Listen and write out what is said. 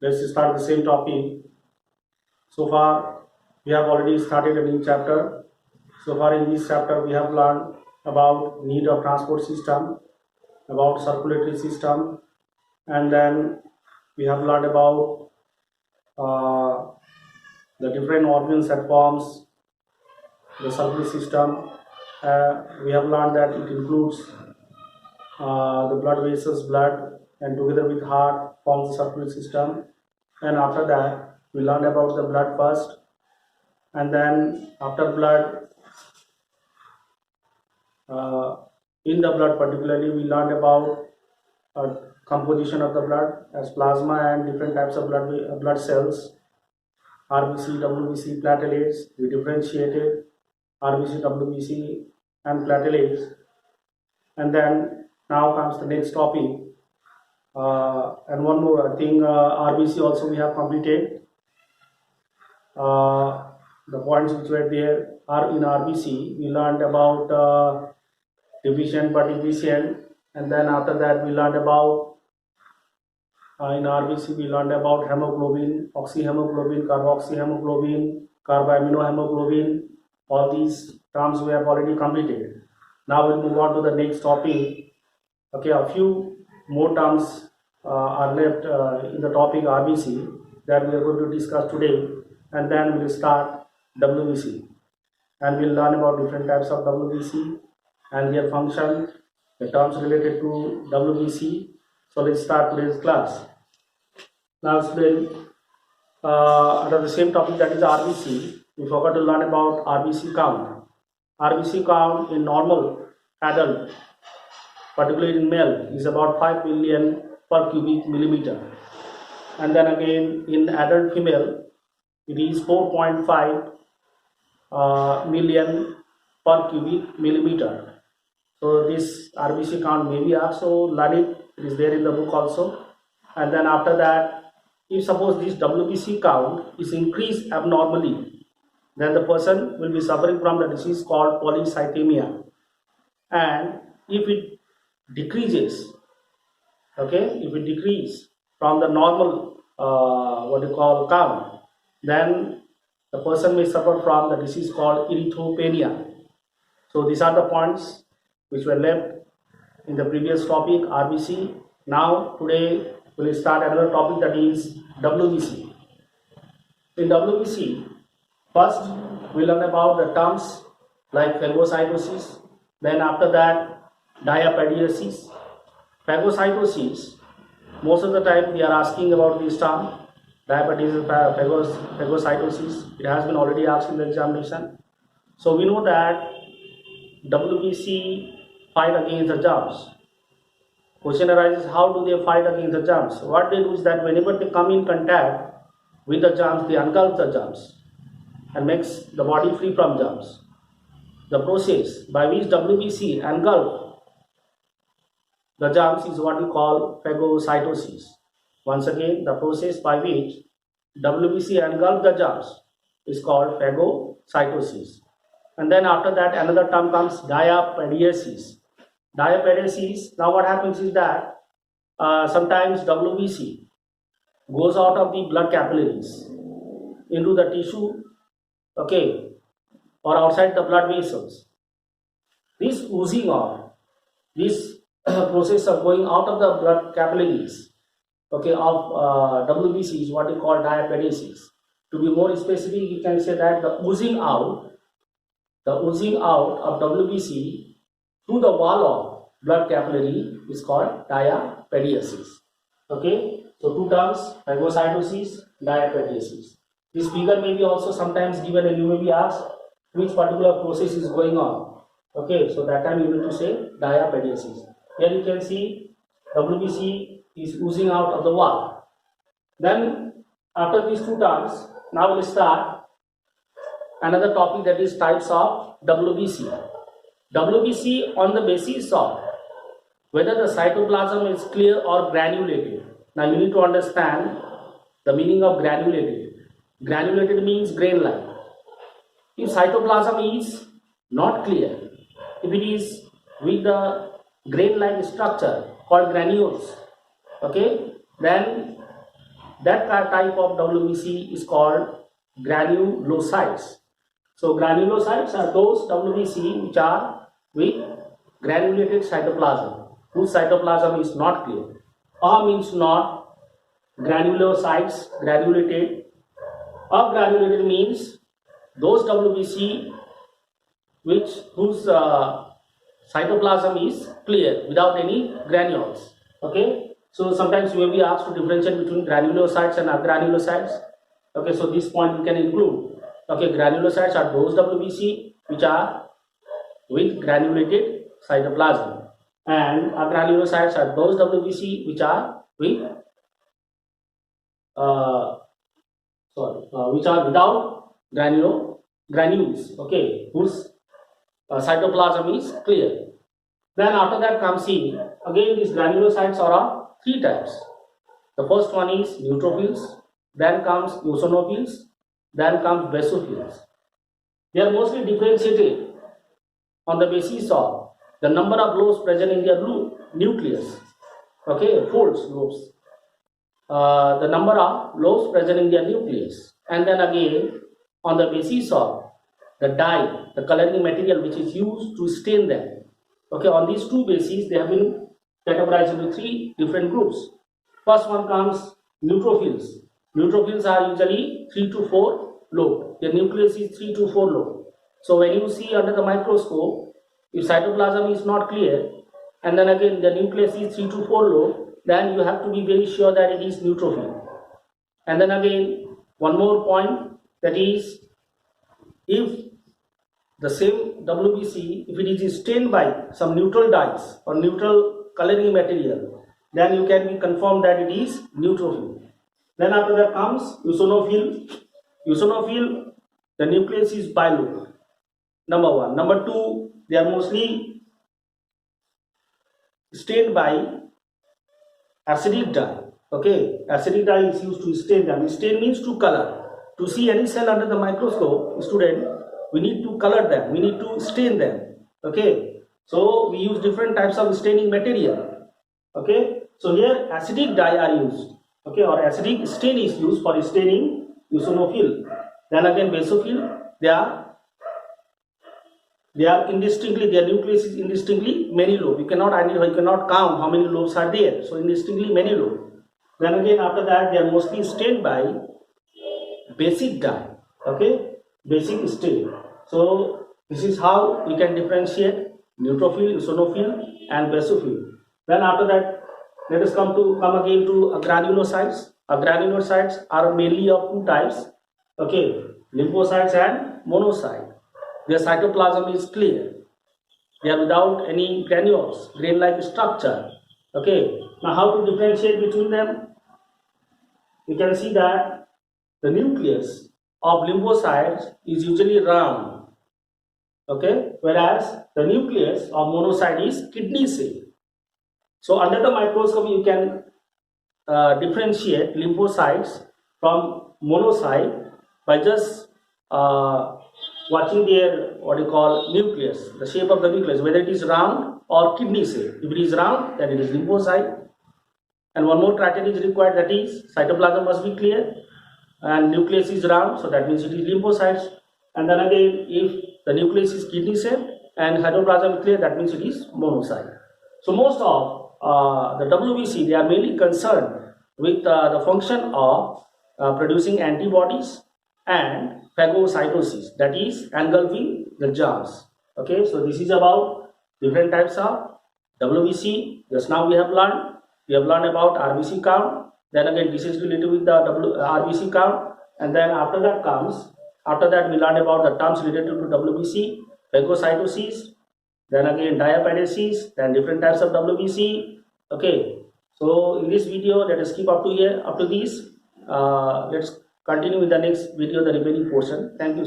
Let's start the same topic. So far, we have already started a new chapter. So far in this chapter, we have learned about need of transport system, about circulatory system, and then we have learned about uh, the different organs that forms the circulatory system. We have learned that it includes the blood vessels, blood, and together with heart forms the circulatory system. And after that, we learned about the blood first, and then after blood, uh, in the blood particularly, we learned about composition of the blood as plasma and different types of blood cells, RBC, WBC, platelets. We differentiated RBC, WBC, and platelets. And then now comes the next topic. And one more, I think RBC also we have completed. The points which were there are in RBC. We learned about deficient but efficient, and then after that we learned about in RBC we learned about hemoglobin, oxyhemoglobin, carboxyhemoglobin, carboaminohemoglobin. All these terms we have already completed. Now we'll move on to the next topic. Okay, a few more terms are left in the topic RBC that we are going to discuss today, and then we'll start WBC, and we'll learn about different types of WBC and their function, the terms related to WBC. So let's start today's class. Now student, under the same topic, that is RBC, we forgot to learn about RBC count. RBC count in normal adult, particularly in male, is about 5 million per cubic millimeter, and then again in adult female it is 4.5 million per cubic millimeter. So this RBC count may be asked, so learn it. It is there in the book also. And then after that, if suppose this WBC count is increased abnormally, then the person will be suffering from the disease called polycythemia. And if it decreases, okay, if it decreases from the normal what you call count, then the person may suffer from the disease called erythropenia. So these are the points which were left in the previous topic RBC. Now today we will start another topic, that is WBC. In WBC, first we learn about the terms like phagocytosis, then after that diapediasis. Phagocytosis, most of the time we are asking about this term, diabetes, phagocytosis. It has been already asked in the examination. So we know that WBC fight against the germs. Question arises, how do they fight against the germs? What they do is that whenever they come in contact with the germs, they engulf the germs and makes the body free from germs. The process by which WBC engulf the germs is what we call phagocytosis. Once again, the process by which WBC engulf the germs is called phagocytosis. And then after that, another term comes diapediasis. Diapediasis, now what happens is that sometimes WBC goes out of the blood capillaries into the tissue, okay, or outside the blood vessels. This oozing off, this process of going out of the blood capillaries, okay, of WBC is what we call diapediasis. To be more specific, you can say that the oozing out of WBC through the wall of blood capillary is called diapediasis. Okay, so two terms, phagocytosis, diapediasis. This figure may be also sometimes given and you may be asked which particular process is going on. Okay, so that time you need to say diapediasis. Here you can see WBC is oozing out of the wall. Then after these two terms, now we'll start another topic, that is types of WBC. WBC on the basis of whether the cytoplasm is clear or granulated. Now you need to understand the meaning of granulated. Granulated means grain-like. If cytoplasm is not clear, if it is with the grain-like structure called granules, okay, then that type of WBC is called granulocytes. So granulocytes are those WBC which are with granulated cytoplasm, whose cytoplasm is not clear. Means not granulocytes, granulated. Granulated means those WBC whose cytoplasm is clear without any granules. Okay, so sometimes you may be asked to differentiate between granulocytes and agranulocytes. Okay, so this point we can include. Okay, granulocytes are those WBC which are with granulated cytoplasm, and agranulocytes are those WBC which are with which are without granules. Okay, whose cytoplasm is clear. Then after that comes in, again these granulocytes are of three types. The first one is neutrophils, then comes eosinophils, then comes basophils. They are mostly differentiated on the basis of the number of lobes present in their nucleus. Okay, folds, lobes. The number of lobes present in their nucleus, and then again on the basis of the dye, the coloring material which is used to stain them. Okay, on these two bases they have been categorized into three different groups. First one comes neutrophils. Neutrophils are usually 3 to 4 lobed. Their nucleus is 3 to 4 lobed. So when you see under the microscope, if cytoplasm is not clear, and then again the nucleus is 3 to 4 lobed, then you have to be very sure that it is neutrophil. And then again one more point, that is, if the same WBC, if it is stained by some neutral dyes or neutral coloring material, then you can be confirmed that it is neutrophil. Then after that comes eosinophil. Eosinophil, the nucleus is bilobed. Number one. Number two, they are mostly stained by acidic dye. Okay, acidic dye is used to stain them. Stain means to color. To see any cell under the microscope, student, we need to color them, we need to stain them. Okay, so we use different types of staining material. Okay, so here acidic dye are used. Okay, or acidic stain is used for staining eosinophil. Then again basophil, they are indistinctly, their nucleus is indistinctly many lobes. You cannot identify, you cannot count how many lobes are there. So indistinctly many lobes. Then again after that they are mostly stained by basic dye. Okay, basic stain. So this is how we can differentiate neutrophil, eosinophil, and basophil. Then after that, let us come again to granulocytes. Granulocytes are mainly of two types. Okay, lymphocytes and monocyte. Their cytoplasm is clear. They are without any granules, grain-like structure. Okay, now how to differentiate between them? We can see that the nucleus of lymphocytes is usually round. Okay, whereas the nucleus of monocyte is kidney-shaped. So under the microscope you can differentiate lymphocytes from monocyte by just watching their nucleus, the shape of the nucleus, whether it is round or kidney shaped. If it is round, then it is lymphocyte. And one more criteria is required, that is cytoplasm must be clear and nucleus is round, so that means it is lymphocytes. And then again, if the nucleus is kidney shaped and cytoplasm is clear, that means it is monocyte. So most of the WBC, they are mainly concerned with the function of producing antibodies and phagocytosis, that is engulfing the germs. Okay, so this is about different types of WBC. Just now we have learned about RBC count. Then again this is related with the RBC count, and then after that we learned about the terms related to WBC, phagocytosis, then again diapedesis, then different types of WBC. Okay, so in this video let us keep up to this. Let's continue with the next video, the remaining portion. Thank you.